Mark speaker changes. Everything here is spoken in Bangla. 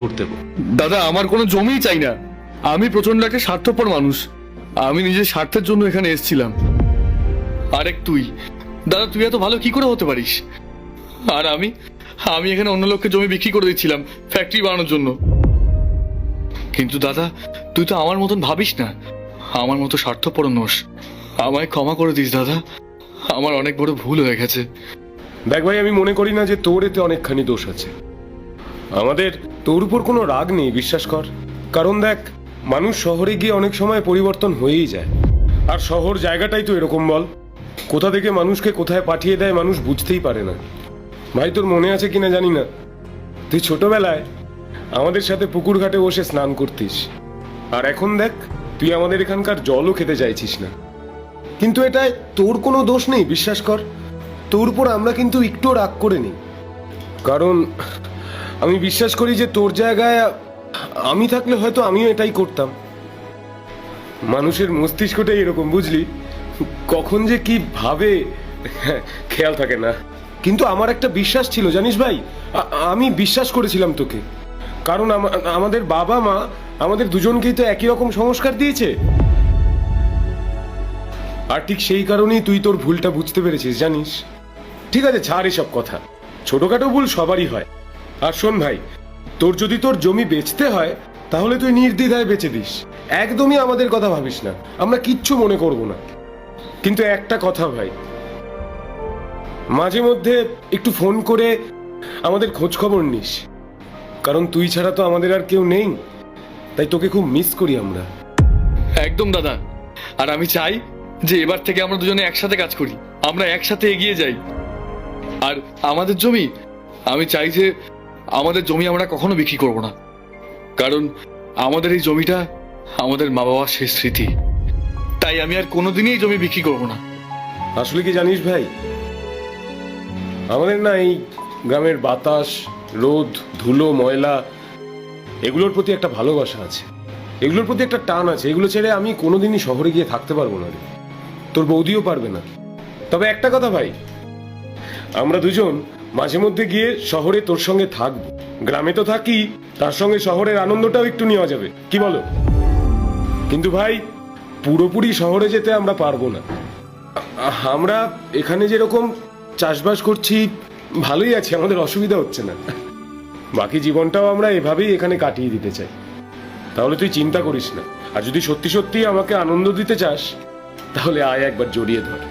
Speaker 1: করতে।
Speaker 2: দাদা, আমার কোনো জমি চাই না। আমি প্রচন্ড একটা স্বার্থপর মানুষ। আমি নিজের স্বার্থের জন্য এখানে এসেছিলাম। আরেক তুই, দাদা তুই এত ভালো কি করে হতে পারিস? আর আমি এখানে অন্য লোককে জমি বিক্রি করে দিচ্ছিলাম ফ্যাক্টরি বানানোর জন্য। কিন্তু দাদা, তুই তো আমার মতন ভাবিস না, আমার মতো স্বার্থপর নোস। আমায় ক্ষমা করে দিস দাদা, আমার অনেক বড় ভুল হয়ে গেছে।
Speaker 3: দেখ ভাই, আমি মনে করি না যে তোর এতে অনেকখানি দোষ আছে। আমাদের তোর উপর কোনো রাগ নেই, বিশ্বাস কর। কারণ দেখ, মানুষ শহরে গিয়ে অনেক সময় পরিবর্তন হয়েই যায়। আর শহর জায়গাটাই তো এরকম, বল, কোথা থেকে মানুষকে কোথায় পাঠিয়ে দেয় মানুষ বুঝতেই পারে না। ভাই, তোর মনে আছে কিনা জানি না, তুই ছোটবেলায় আমাদের সাথে পুকুর ঘাটে বসে স্নান করতিস। আর এখন দেখ, তুই আমাদের এখানকার জলও খেতে চাইছিস না। কিন্তু এটায় তোর কোনো দোষ নেই, বিশ্বাস কর। তোর উপর আমরা কিন্তু একটু রাগ করে নিই, কারণ আমি বিশ্বাস করি যে তোর জায়গায় আমি থাকলে হয়তো আমিও এটাই করতাম। মানুষের মস্তিষ্কটাই এরকম, বুঝলি, কখন যে কি ভাবে খেয়াল থাকে না। কিন্তু আমার একটা বিশ্বাস ছিল, জানিস ভাই, আমি বিশ্বাস করেছিলাম তোকে, কারণ আমাদের বাবা মা আমাদের দুজনকেই তো একই রকম সংস্কার দিয়েছে। আর ঠিক সেই কারণেই তুই তোর ভুলটা বুঝতে পেরেছিস, জানিস। ঠিক আছে, ছাড় এসব কথা, ছোটখাটো ভুল সবারই হয়। আর শোন ভাই, তোর যদি তোর জমি বেচতে হয় তাহলে তুই নির্দ্বিধায় বেচে দিস, একদমই আমাদের কথা ভাবিস না, আমরা কিচ্ছু মনে করব না। কিন্তু একটা কথা ভাই, মাঝে মধ্যে একটু ফোন করে আমাদের খোঁজ খবর নিস, কারণ তুই ছাড়া তো আমাদের আর কেউ নেই, তাই তোকে খুব মিস করি আমরা।
Speaker 2: একদম দাদা, আর আমি চাই যে এবার থেকে আমরা দুজনে একসাথে কাজ করি, আমরা একসাথে এগিয়ে যাই। আর আমাদের জমি, আমি চাই যে আমাদের জমি আমরা কখনো বিক্রি করব না, কারণ আমাদের এই জমিটা আমাদের মা বাবার শেষ স্মৃতি। তাই আমি আর কোনোদিনই এই জমি বিক্রি করব না।
Speaker 3: আসলে কি জানিস ভাই, আমাদের না এই গ্রামের বাতাস, রোদ, ধুলো, ময়লা, এগুলোর প্রতি একটা ভালোবাসা আছে, এগুলোর প্রতি একটা টান আছে। এগুলো ছেড়ে আমি কোনোদিনই শহরে গিয়ে থাকতে পারবো না রে, তোর বৌদিও পারবে না। তবে একটা কথা ভাই, আমরা দুজন মাঝে মধ্যে গিয়ে শহরে তোর সঙ্গে থাকবো। গ্রামে তো থাকি, তার সঙ্গে শহরের আনন্দটাও একটু নেওয়া যাবে, কি বলো? কিন্তু ভাই, পুরোপুরি শহরে যেতে আমরা পারবো না। আমরা এখানে যেরকম চাষবাস করছি ভালোই আছি, আমাদের অসুবিধা হচ্ছে না। বাকি জীবনটাও আমরা এভাবেই এখানে কাটিয়ে দিতে চাই। তাহলে তুই চিন্তা করিস না, আর যদি সত্যি সত্যি আমাকে আনন্দ দিতে চাস তাহলে আয়, একবার জড়িয়ে ধর।